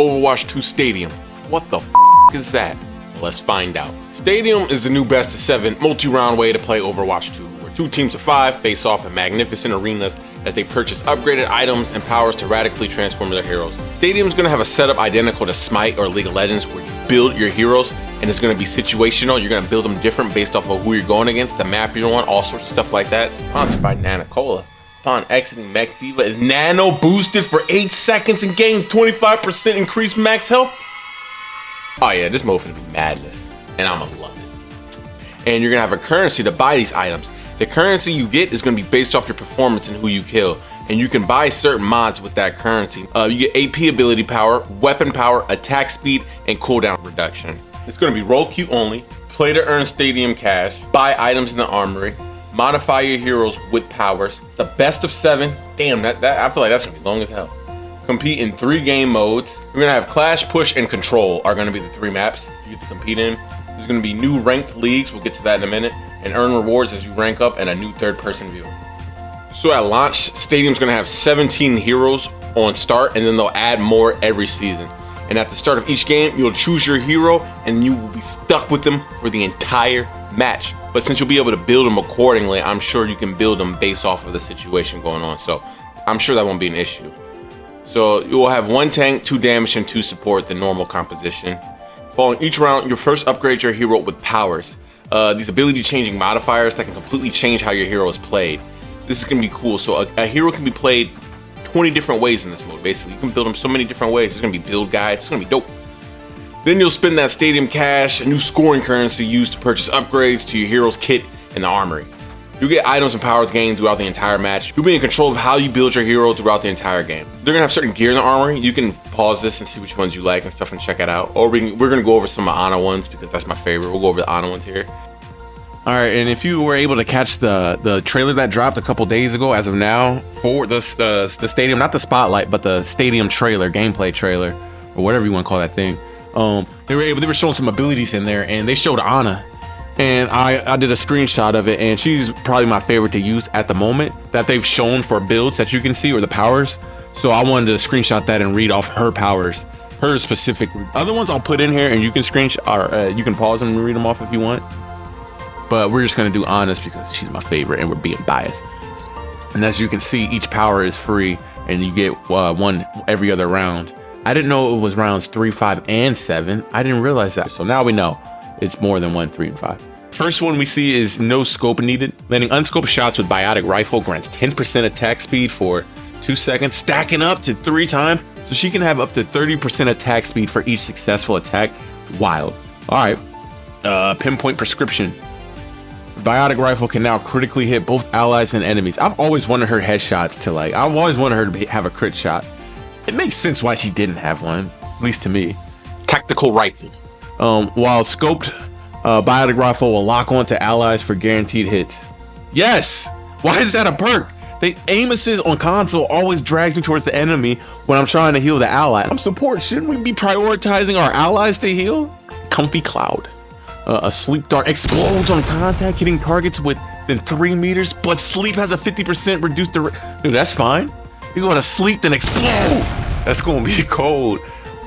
Overwatch 2 Stadium. What the is that? Let's find out. Stadium is the new best of 7 multi-round way to play Overwatch 2, where 2 teams of 5 face off in magnificent arenas as they purchase upgraded items and powers to radically transform their heroes. Stadium's gonna have a setup identical to Smite or League of Legends, where you build your heroes and it's gonna be situational. You're gonna build them different based off of who you're going against, the map you're on, all sorts of stuff like that. Sponsored by Nanocola. Upon exiting Mech Diva, is Nano boosted for 8 seconds and gains 25% increased max health? Oh yeah, this mode is gonna be madness, and I'm gonna love it. And you're gonna have a currency to buy these items. The currency you get is gonna be based off your performance and who you kill, and you can buy certain mods with that currency. You get AP ability power, weapon power, attack speed, and cooldown reduction. It's gonna be roll queue only, play to earn stadium cash, buy items in the armory, modify your heroes with powers. It's a best of 7. Damn, that I feel like that's gonna be long as hell. Compete in 3 game modes. We're gonna have Clash, Push, and Control are gonna be the 3 maps you get to compete in. There's gonna be new ranked leagues, we'll get to that in a minute, and earn rewards as you rank up, and a new third-person view. So at launch, Stadium's gonna have 17 heroes on start, and then they'll add more every season. And at the start of each game, you'll choose your hero, and you will be stuck with them for the entire match. But since you'll be able to build them accordingly, I'm sure you can build them based off of the situation going on. So I'm sure that won't be an issue. So you will have 1 tank, 2 damage, and 2 support, the normal composition. Following each round, you'll first upgrade your hero with powers. These ability changing modifiers that can completely change how your hero is played. This is gonna be cool. So a hero can be played 20 different ways in this mode. Basically, you can build them so many different ways. There's gonna be build guides. It's gonna be dope. Then you'll spend that stadium cash, a new scoring currency used to purchase upgrades to your hero's kit in the armory. You get items and powers gained throughout the entire match. You'll be in control of how you build your hero throughout the entire game. They're gonna have certain gear in the armory. You can pause this and see which ones you like and stuff and check it out. Or we're gonna go over some of Ana ones because that's my favorite. We'll go over the Ana ones here. All right, and if you were able to catch the trailer that dropped a couple days ago, as of now, for the stadium, not the spotlight, but the stadium trailer, gameplay trailer, or whatever you want to call that thing. They were showing some abilities in there, and they showed Ana, and I did a screenshot of it, and she's probably my favorite to use at the moment that they've shown for builds that you can see, or the powers. So I wanted to screenshot that and read off her powers, her specific. Other ones I'll put in here, and you can screenshot, or you can pause them and read them off if you want. But we're just gonna do Ana's because she's my favorite, and we're being biased. And as you can see, each power is free, and you get 1 every other round. I didn't know it was rounds 3, 5, and 7. I didn't realize that. So now we know it's more than 1, 3, and 5. First one we see is no scope needed. Landing unscoped shots with biotic rifle grants 10% attack speed for 2 seconds, stacking up to 3 times. So she can have up to 30% attack speed for each successful attack. Wild. All right. Pinpoint prescription. Biotic rifle can now critically hit both allies and enemies. I've always wanted her headshots to I've always wanted her to have a crit shot. It makes sense why she didn't have one, at least to me. Tactical rifle. While scoped, biotic rifle will lock onto allies for guaranteed hits. Yes! Why is that a perk? The aim assist on console always drags me towards the enemy when I'm trying to heal the ally. I'm support. Shouldn't we be prioritizing our allies to heal? Comfy Cloud. A sleep dart explodes on contact, hitting targets within 3 meters, but sleep has a 50% reduced dude, that's fine. You go to sleep, then explode. That's gonna be cold.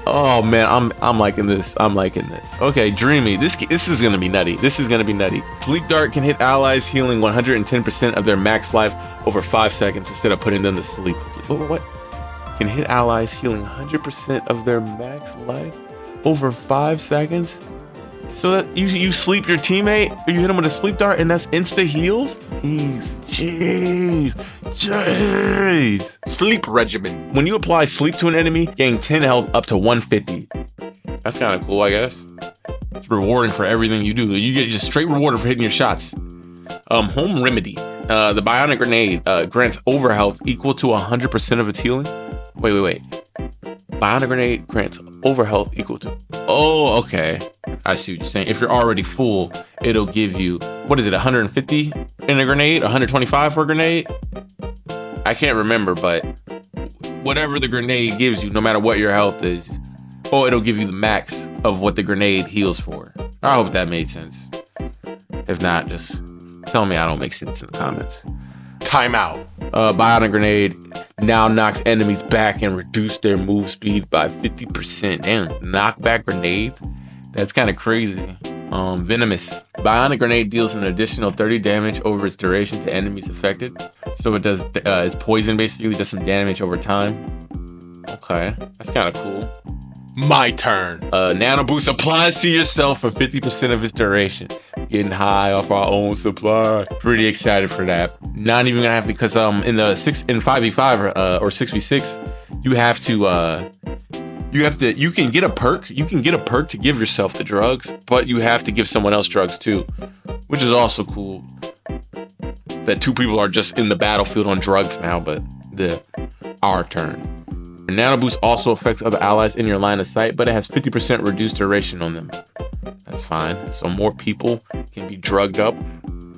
Oh man, I'm liking this. I'm liking this. Okay, Dreamy. This is gonna be nutty. This is gonna be nutty. Sleep dart can hit allies, healing 110% of their max life over 5 seconds instead of putting them to sleep. What? Can hit allies, healing 100% of their max life over 5 seconds? So that you sleep your teammate, or you hit him with a sleep dart, and that's insta heals? Jeez. Sleep regimen. When you apply sleep to an enemy, gain 10 health up to 150. That's kind of cool, I guess. It's rewarding for everything you do. You get just straight rewarded for hitting your shots. Home remedy. The bionic grenade grants overhealth equal to 100% of its healing. Wait. Bionic grenade grants overhealth equal to. Oh, okay. I see what you're saying. If you're already full, it'll give you, what is it, 150 in a grenade? 125 for a grenade? I can't remember, but whatever the grenade gives you, no matter what your health is, it'll give you the max of what the grenade heals for. I hope that made sense. If not, just tell me I don't make sense in the comments. Timeout. Bionic Grenade now knocks enemies back and reduce their move speed by 50%. Damn, knockback grenades? That's kind of crazy. Venomous. Bionic Grenade deals an additional 30 damage over its duration to enemies affected. So it does, it's poison basically, does some damage over time. Okay, that's kind of cool. My turn. Nano Boost applies to yourself for 50% of its duration. Getting high off our own supply. Pretty excited for that. Not even gonna have to, because in the 5v5 or 6v6, you can get a perk. You can get a perk to give yourself the drugs, but you have to give someone else drugs too, which is also cool. That two people are just in the battlefield on drugs now, but our turn. Nano Boost also affects other allies in your line of sight, but it has 50% reduced duration on them. That's fine. So more people can be drugged up.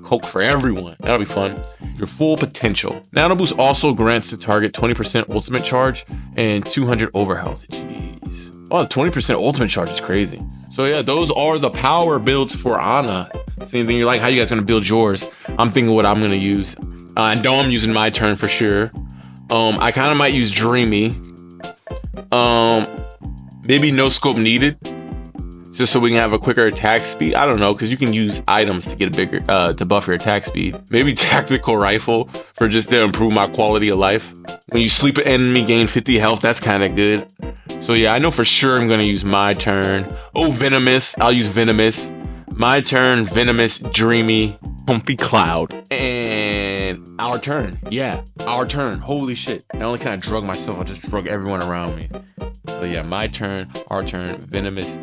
Coke for everyone. That'll be fun. Your full potential. Nano Boost also grants the target 20% ultimate charge and 200 overhealth. Jeez. Oh, 20% ultimate charge is crazy. So yeah, those are the power builds for Ana. Same thing. You're like, how you guys gonna build yours? I'm thinking what I'm gonna use. I know I'm using my turn for sure. I kind of might use Dreamy. Maybe no scope needed, just so we can have a quicker attack speed. I don't know, because you can use items to get a bigger to buff your attack speed. Maybe tactical rifle for just to improve my quality of life. When you sleep an enemy, gain 50 health. That's kind of good. So yeah, I know for sure I'm gonna use my turn. Oh, Venomous. I'll use Venomous. My turn. Venomous. Dreamy. Comfy Cloud. And our turn. Yeah, our turn. Holy shit. Not only can I drug myself, I'll just drug everyone around me. So yeah, my turn, our turn, Venomous,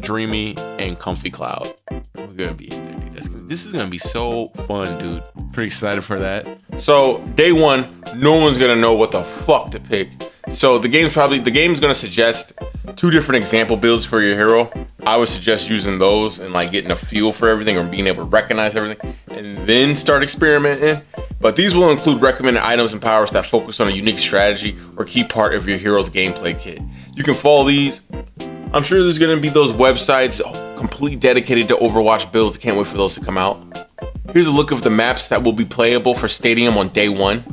Dreamy, and Comfy Cloud. We're gonna be in there, dude. This is gonna be so fun, dude. Pretty excited for that. So day one, no one's gonna know what the fuck to pick. So the game's gonna suggest two different example builds for your hero. I would suggest using those and like getting a feel for everything or being able to recognize everything and then start experimenting. But these will include recommended items and powers that focus on a unique strategy or key part of your hero's gameplay kit. You can follow these. I'm sure there's gonna be those websites completely dedicated to Overwatch builds. I can't wait for those to come out. Here's a look of the maps that will be playable for Stadium on day one.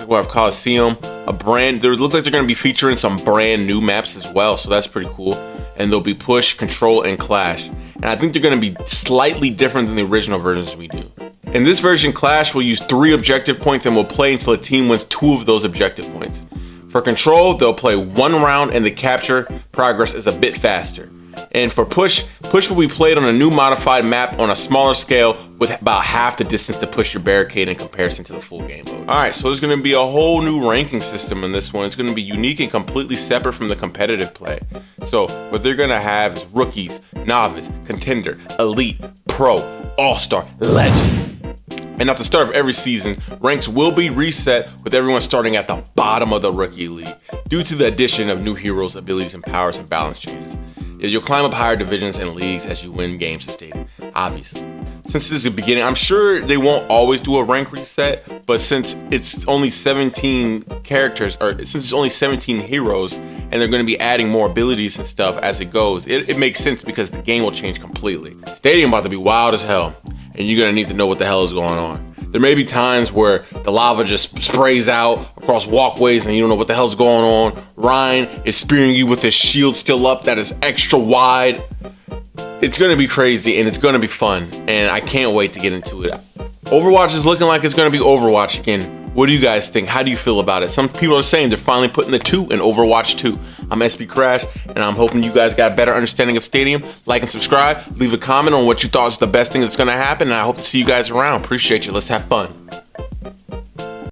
We have Coliseum, there looks like they're going to be featuring some brand new maps as well, so that's pretty cool. And they'll be Push, Control, and Clash. And I think they're going to be slightly different than the original versions we do. In this version, Clash will use 3 objective points and will play until a team wins 2 of those objective points. For Control, they'll play 1 round and the capture progress is a bit faster. And for Push will be played on a new modified map on a smaller scale with about half the distance to push your barricade in comparison to the full game mode. Alright, so there's going to be a whole new ranking system in this one. It's going to be unique and completely separate from the competitive play. So what they're going to have is Rookies, Novice, Contender, Elite, Pro, All-Star, Legend. And at the start of every season, ranks will be reset with everyone starting at the bottom of the Rookie League due to the addition of new heroes, abilities, and powers and balance changes. You'll climb up higher divisions and leagues as you win games of Stadium, obviously. Since this is the beginning, I'm sure they won't always do a rank reset, but since it's only 17 characters, or since it's only 17 heroes, and they're going to be adding more abilities and stuff as it goes, it makes sense because the game will change completely. Stadium about to be wild as hell, and you're going to need to know what the hell is going on. There may be times where the lava just sprays out across walkways and you don't know what the hell's going on. Ryan is spearing you with his shield still up that is extra wide. It's gonna be crazy and it's gonna be fun, and I can't wait to get into it. Overwatch is looking like it's gonna be Overwatch again. What do you guys think? How do you feel about it? Some people are saying they're finally putting the 2 in Overwatch 2. I'm SB Crash, and I'm hoping you guys got a better understanding of Stadium. Like and subscribe. Leave a comment on what you thought was the best thing that's going to happen, and I hope to see you guys around. Appreciate you. Let's have fun.